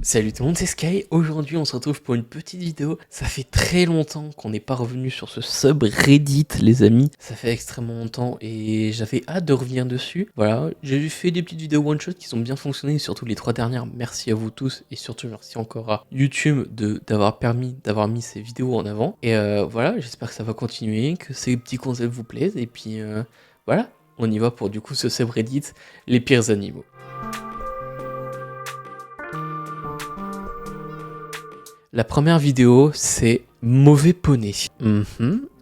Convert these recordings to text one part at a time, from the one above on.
Salut tout le monde, c'est Sky. Aujourd'hui, on se retrouve pour une petite vidéo. Ça fait très longtemps qu'on n'est pas revenu sur ce subreddit, les amis. Ça fait extrêmement longtemps et j'avais hâte de revenir dessus. Voilà, j'ai fait des petites vidéos one-shot qui ont bien fonctionné, surtout les 3 dernières. Merci à vous tous et surtout merci encore à YouTube d'avoir mis ces vidéos en avant. Et voilà, j'espère que ça va continuer, que ces petits concepts vous plaisent. Et puis voilà, on y va pour du coup ce subreddit, les pires animaux. La première vidéo, c'est mauvais poney.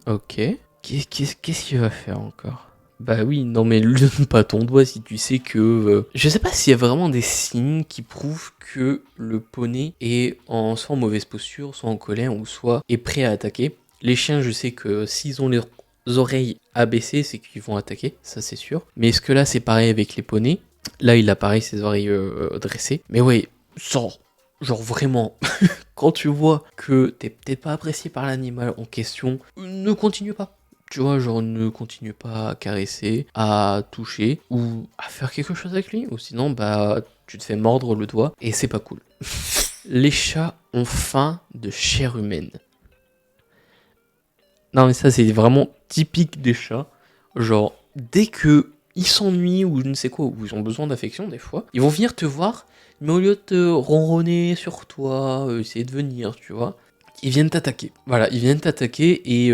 Ok. Qu'est-ce qu'il va faire encore? Bah oui, non mais lui donne pas ton doigt si tu sais que... Je sais pas s'il y a vraiment des signes qui prouvent que le poney est soit en mauvaise posture, soit en colère, ou soit est prêt à attaquer. Les chiens, je sais que s'ils ont les oreilles abaissées, c'est qu'ils vont attaquer, ça c'est sûr. Mais est-ce que là c'est pareil avec les poneys? Là il a pareil ses oreilles dressées. Mais ouais, genre vraiment... Quand tu vois que t'es peut-être pas apprécié par l'animal en question, ne continue pas. Tu vois, genre ne continue pas à caresser, à toucher ou à faire quelque chose avec lui. Ou sinon, bah, tu te fais mordre le doigt et c'est pas cool. Les chats ont faim de chair humaine. Non mais ça c'est vraiment typique des chats. Genre, dès que ils s'ennuient ou je ne sais quoi, ou ils ont besoin d'affection des fois, ils vont venir te voir, mais au lieu de te ronronner sur toi, essayer de venir, tu vois, ils viennent t'attaquer. Voilà, ils viennent t'attaquer et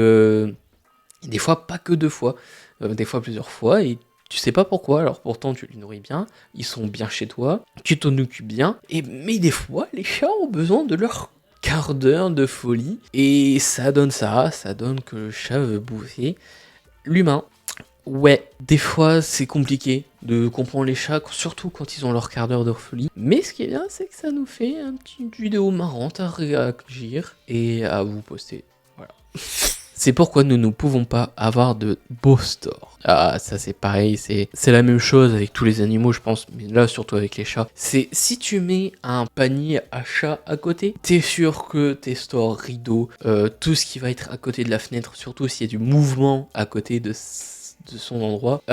des fois pas que 2 fois, des fois plusieurs fois et tu sais pas pourquoi, alors pourtant tu les nourris bien, ils sont bien chez toi, tu t'en occupes bien, mais des fois les chats ont besoin de leur quart d'heure de folie et ça donne que le chat veut bouffer l'humain. Ouais, des fois c'est compliqué de comprendre les chats, surtout quand ils ont leur quart d'heure de folie. Mais ce qui est bien, c'est que ça nous fait une petite vidéo marrante à réagir et à vous poster. Voilà. C'est pourquoi nous ne pouvons pas avoir de beau store. Ah, ça c'est pareil, c'est la même chose avec tous les animaux, je pense, mais là surtout avec les chats. C'est si tu mets un panier à chat à côté, t'es sûr que tes stores, rideaux, tout ce qui va être à côté de la fenêtre, surtout s'il y a du mouvement à côté de son endroit,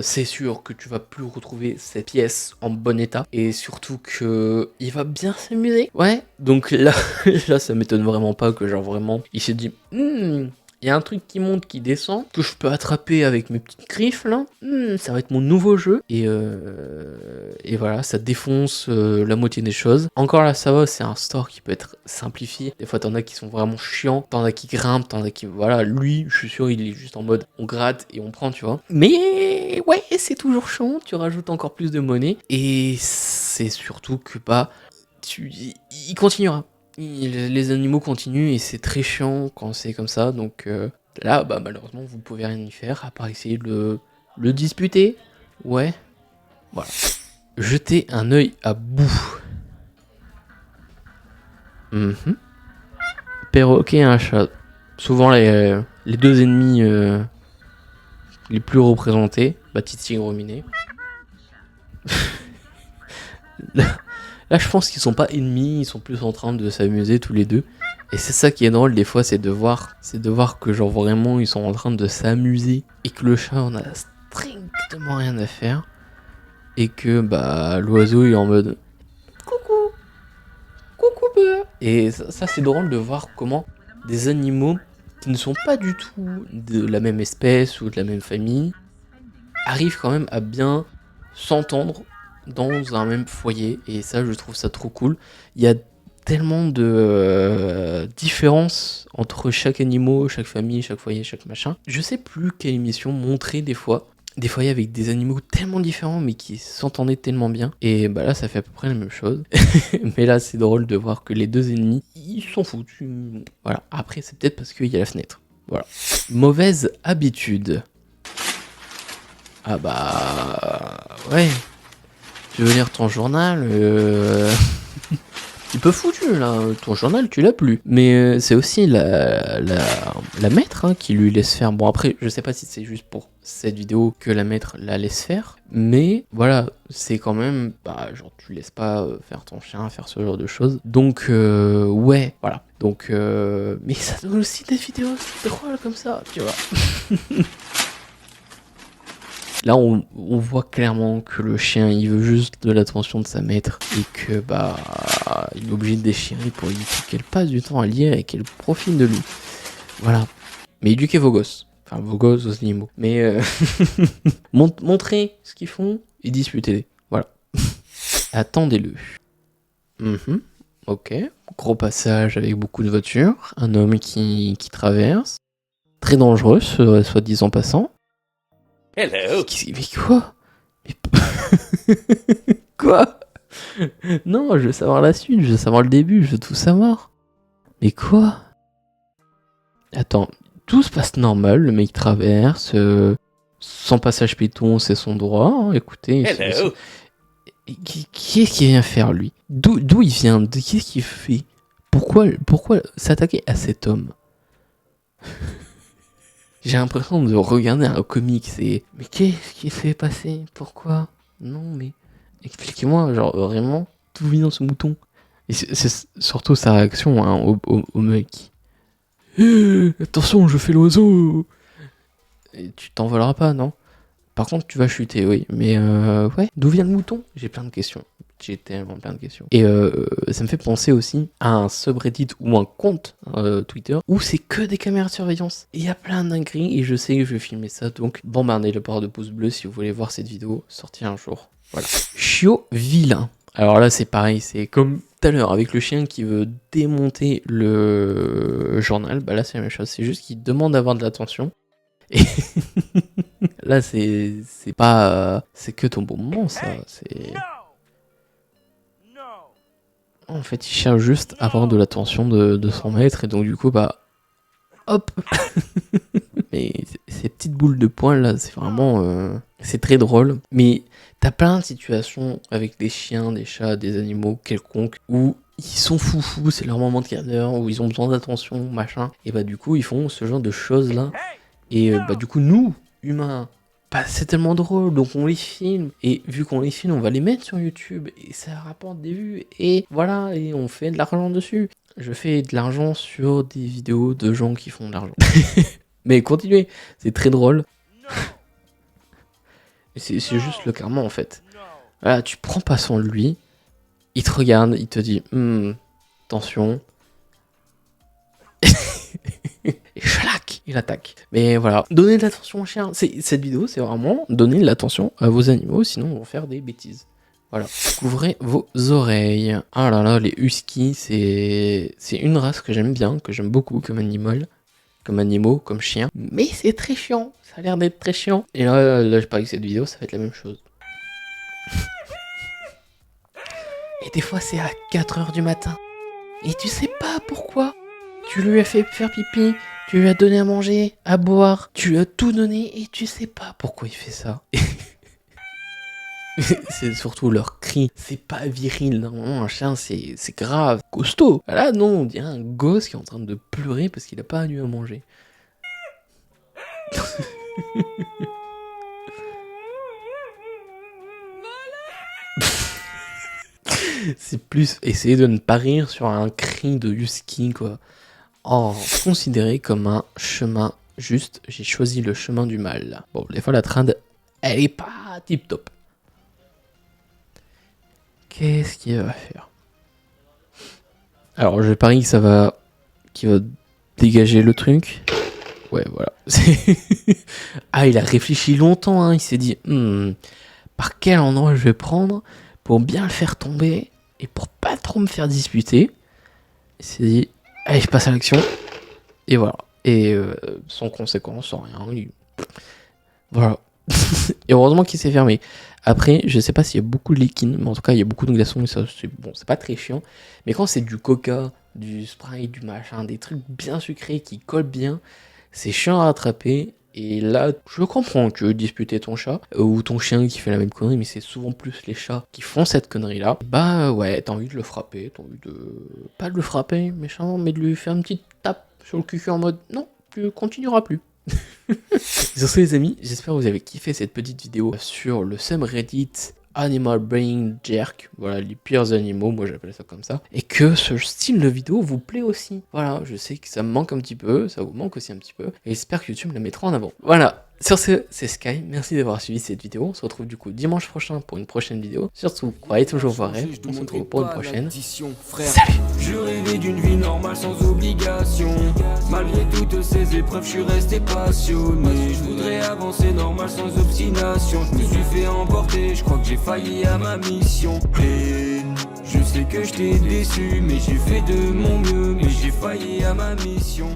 c'est sûr que tu vas plus retrouver cette pièce en bon état et surtout que il va bien s'amuser. Ouais, donc là, là ça m'étonne vraiment pas que genre vraiment il s'est dit il y a un truc qui monte, qui descend, que je peux attraper avec mes petites griffes là. Ça va être mon nouveau jeu. Et voilà, ça défonce la moitié des choses. Encore là, ça va, c'est un store qui peut être simplifié. Des fois, t'en as qui sont vraiment chiants, t'en as qui grimpent, t'en as qui... Voilà, lui, je suis sûr, il est juste en mode on gratte et on prend, tu vois. Mais ouais, c'est toujours chiant, tu rajoutes encore plus de monnaie. Et c'est surtout que, bah, il continuera. Les animaux continuent et c'est très chiant quand c'est comme ça, donc là, bah malheureusement, vous pouvez rien y faire à part essayer de le disputer. Ouais, voilà. Jeter un œil à bout. Perroquet et un chat. Souvent les deux ennemis les plus représentés. Bah, Tigre miné. Là, je pense qu'ils sont pas ennemis, ils sont plus en train de s'amuser tous les deux. Et c'est ça qui est drôle des fois, c'est de voir que genre vraiment ils sont en train de s'amuser et que le chat en a strictement rien à faire et que bah l'oiseau est en mode coucou, coucou peu. Et ça c'est drôle de voir comment des animaux qui ne sont pas du tout de la même espèce ou de la même famille arrivent quand même à bien s'entendre dans un même foyer, et ça je trouve ça trop cool. Il y a tellement de différences entre chaque animal, chaque famille, chaque foyer, chaque machin. Je sais plus quelle émission montrait des foyers avec des animaux tellement différents mais qui s'entendaient tellement bien, et bah là ça fait à peu près la même chose. Mais là c'est drôle de voir que les deux ennemis ils s'en foutent. Voilà, après c'est peut-être parce qu'il y a la fenêtre. Voilà. Mauvaise habitude. Ah bah ouais. Tu veux lire ton journal un peu foutu là, ton journal tu l'as plus. Mais c'est aussi la maître hein, qui lui laisse faire. Bon après, je sais pas si c'est juste pour cette vidéo que la maître la laisse faire. Mais voilà, c'est quand même, bah genre tu laisses pas faire ton chien, faire ce genre de choses. Donc ouais, voilà. Donc mais ça donne aussi des vidéos drôles comme ça, tu vois. Là, on voit clairement que le chien, il veut juste de l'attention de sa maître et que, bah, il est obligé de déchirer pour éviter qu'elle passe du temps à lire et qu'elle profite de lui. Voilà. Mais éduquez vos gosses. Enfin, vos gosses aux animaux. Mais montrez ce qu'ils font et disputez-les. Voilà. Attendez-le. Ok. Gros passage avec beaucoup de voitures. Un homme qui traverse. Très dangereux, ce soi-disant passant. Hello. Mais quoi? Quoi? Non, je veux savoir la suite, je veux savoir le début, je veux tout savoir. Mais quoi? Attends, tout se passe normal, le mec traverse, sans passage piéton, c'est son droit, hein, écoutez. Hello. Qui est-ce qui vient faire, lui? D'où il vient? Qu'est-ce qu'il fait? Pourquoi s'attaquer à cet homme? J'ai l'impression de regarder un comic, c'est... Mais qu'est-ce qui s'est passé? Pourquoi? Non, mais... Expliquez-moi, genre, vraiment, d'où vient ce mouton? Et c'est surtout sa réaction, hein, au mec. Attention, je fais l'oiseau! Et tu t'envoleras pas, non? Par contre, tu vas chuter, oui. Mais ouais, d'où vient le mouton? J'ai plein de questions. J'ai tellement plein de questions. Et ça me fait penser aussi à un subreddit ou un compte Twitter où c'est que des caméras de surveillance. Et il y a plein de dingueries et je sais que je vais filmer ça. Donc bombardez le port de pouces bleus si vous voulez voir cette vidéo sortir un jour. Voilà. Chiot vilain. Alors là, c'est pareil. C'est comme tout à l'heure avec le chien qui veut démonter le journal. Bah là, c'est la même chose. C'est juste qu'il demande d'avoir de l'attention. Et là, c'est pas... c'est que ton bon moment, ça. C'est... En fait, il cherche juste à avoir de l'attention de son maître. Et donc, du coup, bah... hop. Mais ces petites boules de poils, là, c'est vraiment... c'est très drôle. Mais t'as plein de situations avec des chiens, des chats, des animaux quelconques, où ils sont foufous, c'est leur moment de quart d'heure, où ils ont besoin d'attention, machin. Et bah, du coup, ils font ce genre de choses-là. Et bah du coup, nous, humains, bah, c'est tellement drôle, donc on les filme. Et vu qu'on les filme, on va les mettre sur YouTube. Et ça rapporte des vues. Et voilà, et on fait de l'argent dessus. Je fais de l'argent sur des vidéos de gens qui font de l'argent. Mais continuez, c'est très drôle. C'est juste le karma en fait. Voilà, tu prends pas soin de lui. Il te regarde, il te dit, attention. Et schlac, il attaque. Mais voilà, donnez de l'attention aux chiens. Cette vidéo, c'est vraiment donner de l'attention à vos animaux, sinon ils vont faire des bêtises. Voilà. Couvrez vos oreilles. Ah là là, les huskies, c'est une race que j'aime bien, que j'aime beaucoup comme animal. Comme animaux, comme chiens. Mais c'est très chiant. Ça a l'air d'être très chiant. Et là, je parie que cette vidéo, ça va être la même chose. Et des fois, c'est à 4h du matin. Et tu sais pas pourquoi. Tu lui as fait faire pipi, tu lui as donné à manger, à boire, tu lui as tout donné et tu sais pas pourquoi il fait ça. C'est surtout leur cri, c'est pas viril, normalement un chien c'est grave, costaud. Là non, on dirait un gosse qui est en train de pleurer parce qu'il a pas eu à manger. C'est plus essayer de ne pas rire sur un cri de husky quoi. Oh, considéré comme un chemin juste, j'ai choisi le chemin du mal. Bon, des fois la trad, elle est pas tip top. Qu'est-ce qu'il va faire? Alors, je parie que ça va... qu'il va dégager le truc. Ouais, voilà. Ah, il a réfléchi longtemps, hein. Il s'est dit, par quel endroit je vais prendre pour bien le faire tomber et pour pas trop me faire disputer. Il s'est dit, allez, je passe à l'action. Et voilà. Et sans conséquence, sans rien. Voilà. Et heureusement qu'il s'est fermé. Après, je sais pas s'il y a beaucoup de liquide, mais en tout cas, il y a beaucoup de glaçons. Et ça, c'est bon, c'est pas très chiant. Mais quand c'est du coca, du Sprite, du machin, des trucs bien sucrés qui collent bien, c'est chiant à attraper. Et là, je comprends que disputer ton chat ou ton chien qui fait la même connerie, mais c'est souvent plus les chats qui font cette connerie-là. Bah ouais, t'as envie de le frapper, t'as envie de... pas de le frapper méchant, mais de lui faire une petite tape sur le cul en mode non, tu continueras plus. Sur ce les amis, j'espère que vous avez kiffé cette petite vidéo sur le subreddit Animal Brain Jerk, voilà les pires animaux, moi j'appelle ça comme ça, et que ce style de vidéo vous plaît aussi. Voilà, je sais que ça me manque un petit peu, ça vous manque aussi un petit peu, et j'espère que YouTube la mettra en avant. Voilà, Sur ce, c'est Sky, merci d'avoir suivi cette vidéo. On se retrouve du coup dimanche prochain pour une prochaine vidéo. Surtout, croyez toujours vos rêves. On se retrouve pour une prochaine. Salut! Je rêvais d'une vie normale sans obligation. Malgré toutes ces épreuves, je suis resté passionné. Je voudrais avancer normal sans obstination. Je me suis fait emporter, je crois que j'ai failli à ma mission. Et je sais que je t'ai déçu, mais j'ai fait de mon mieux. Mais j'ai failli à ma mission.